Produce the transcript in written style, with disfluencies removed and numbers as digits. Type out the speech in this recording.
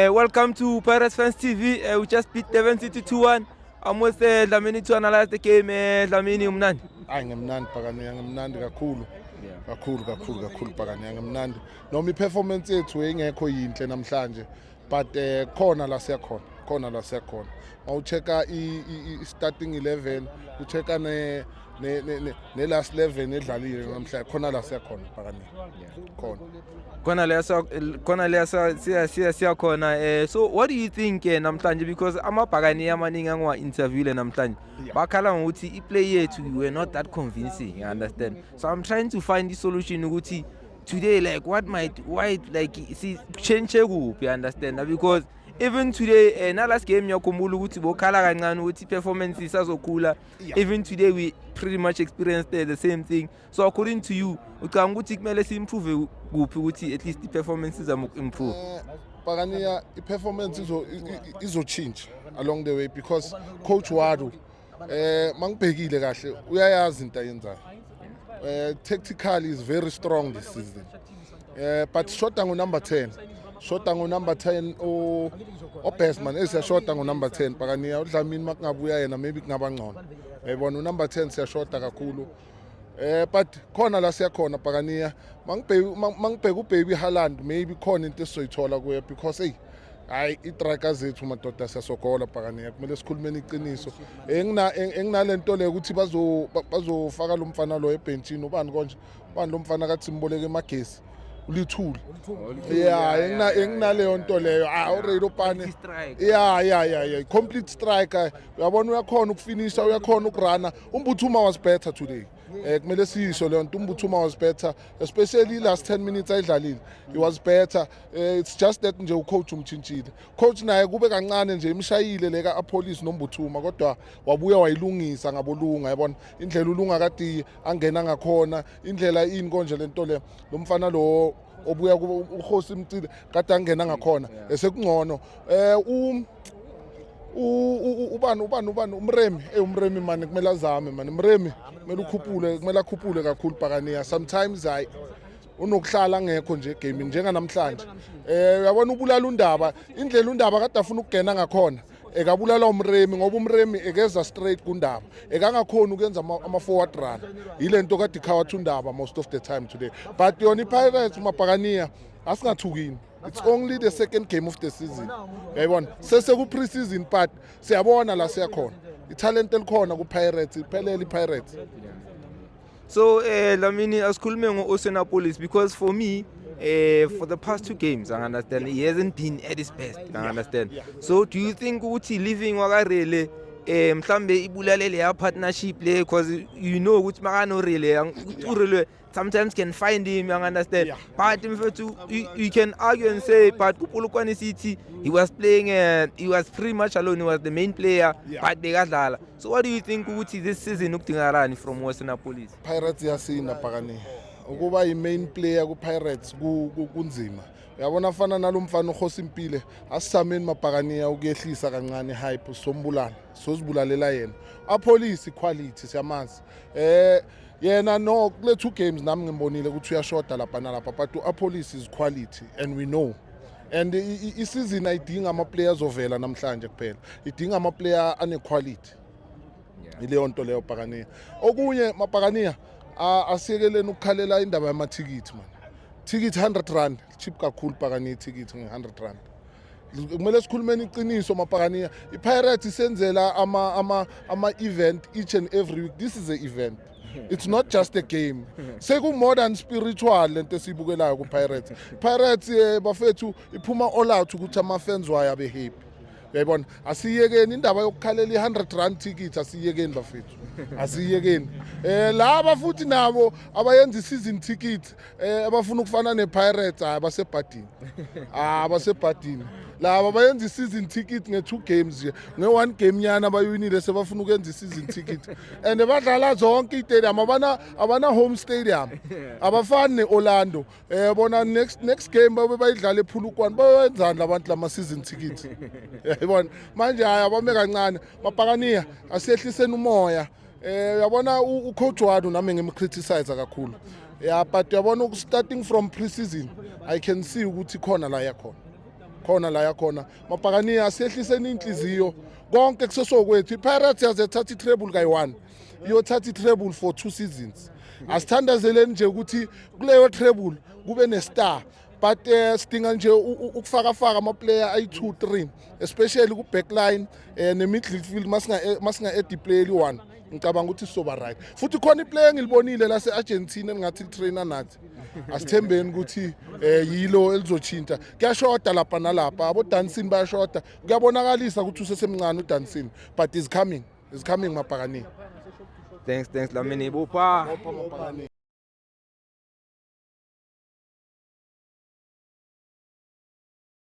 Welcome to Pirates Fans TV. We just beat Devon City 2-1. I'm with Dlamini to analyze the game. Dlamini umnandi. Hayi ngemnandi Phakaniya ngemnandi kakhulu. Kakhulu Phakaniya ngemnandi. Noma iperformance yethu engekho yinhle namhlanje, but khona la siyakhona. Mawucheka i-starting 11, ucheka ne last 11 edlalile namhlanje, khona la siyakhona Phakaniya. Khona leya siyakhona. So what do you think namhlanje, because amabhakani amaningi angwa interview le namhlanje bakhala ngokuthi iplay yethu were not that convincing, you understand? So I'm trying to find the solution ukuthi today, like why like see change kuphi, you understand? Because even today na last game yakhumbula ukuthi bokhala kancane ukuthi performance isazokhula. Even today we pretty much experienced the same thing. So according to you, ucanga ukuthi kumele improve kuphi ukuthi at least the performance is improve? Phakaniya i-performance izo change along the way, because coach Wadu mangibhekile kahle uyayazi into ayenzayo. Tactically is very strong this season. But shota number 10 Bestman esiyashota number 10 Phakaniya. uDlamini makungabuya yena maybe kungaba ngcono. Yayibona number 10 siyashota kakhulu. But khona la siyakhona Phakaniya. Mangibheka uBaby Haaland maybe khona into esizoyithola kuye, because hayi itrika zethu madoda siyasogola Phakaniya, kumele sikhulumeni iqiniso. Enginalento le ukuthi bazofaka lo mfana lo ebenchini, ubani lo mfana kathi simboleke emagesi ulithuli. Enginaleyo nto leyo already upane. Complete striker. Uyabona uyakhona ukufinisha, uyakhona ukurana. Umbuthuma was better today. Kumele siyisho leyo nto, Umbuthuma was better, especially last 10 minutes ayidlalile. He was better. It's just that nje ucoach umchintshile. Coach naye kube kancane nje imshayile leka apolice noMbuthuma, kodwa wabuya wayilungisa ngabolunga. Yabona indlela ulunga kade angena ngakhona, indlela ini konje lento le. Lo mfana lo obuya uHosi Mcile kade angena ngakhona esekungcono. Ubani umremi manje kumele azame manje. Umremi kumele akhuphule kakhulu Phakaniya. Sometimes unokuhlala ngekho nje game njenganamhlanje. Uyabona ubulala uNdaba, indlela uNdaba kade afuna ukugena ngakhona ekabulala umremi, ngoba umremi ekeza straight kuNdaba, ekangakhona ukuyenza ama forward run. Ile nto kade ikhawatha uNdaba most of the time today. But yona iPirates Phakaniya asingathukini. It's only the second game of the season. Yayibona seseku pre-season, but siyabona la siyakhona. Italent elikhona kuPirates, iphelele iPirates. So Dlamini, asikhulume ngo-Osena Police, because for me for the past 2 games, I understand he hasn't been at his best, I understand. So do you think ukuthi leaving wakarele mhlambe ibulalele ya partnership le, because you know ukuthi makano rele sometimes can find him, you understand? But you can argue and say, but Polokwane City, he was playing, he was pretty much alone, he was the main player, but bekadlala. So what do you think ukuthi this season ukudingarani from Osena Police? Pirates yasina Phakaniya. Ukuba i-main player ku-Pirates kunzima. Uyabona fana nalo mfana uHosi Mpile asisameni Phakaniya ukuyehlisa kancane hype sozibulalela yena. Apolice quality siyamazi. Yena no kule 2 games nami ngimbonile ukuthi uyashoda lapha nalapha, but apolice is quality and we know. And i-season ayidinga ama-players ovela namhlanje kuphela, idinga ama-player ane-quality. Ileyo nto leyo Phakaniya. Okunye Phakaniya asiyekeleni ukukhalela indaba yamathikithi man. Ticket 100 rand, cheap kakhulu Phakaniya ticket nge-100 rand. Kumele sikhulumeni iqiniso Phakaniya. iPirates isenzela ama-event each and every week. This is an event. It's not just a game. Seku more than spiritual lento esibukelayo kuPirates. Pirates bafethu iphuma all out ukuthi ama-fans wayo abe happy. Uyayibona, asiyekeni indaba yokukhalela i-100 rand ticket, asiyekeni bafethu. Asiyekeni. Laba futhi nabo abayenza i-season ticket abafuna ukufana nePirates abasebhadini. Abasebhadini. Laba bayenza i-season ticket nge-2 games nje. Nge-1 game nyana bayinile sebafuna ukwenza i-season ticket. And badlala zonke i-stadium, abana home stadium. Abafani ne-Orlando. Bona next game bayidlala ePolokwane bayenzani labantu lama-season tickets. Yabona manje abame kancane Phakaniya, asiyehliseni umoya. Uyabona ucoach Wadu nami ngimcriticize kakhulu. But uyabona starting from pre-season I can see ukuthi khona la yakhona. khona la yakhona Mapakaniya asehliseni inhliziyo konke kusesokwethu iPirates yazathatha iTreble kayi-1 iyothatha iTreble for 2 seasons asithandazeleni nje ukuthi kuleyo treble kube nestar but sidinga nje ukufaka ama-player ayi-2 3 especially ku-backline ne-midfield masinga deep player eli-1 ngicabanga ukuthi sizoba right futhi khona iplayer engilibonile lase-Argentina engathi litrainer nathi asithembeni ukuthi yilo elizothinta kuyashoda lapha nalapha aboDansini bayashoda kuyabonakalisa ukuthi usesemncane uDansini but is coming Mapakaniya. Thanks Dlamini Bopha. Mapakaniya.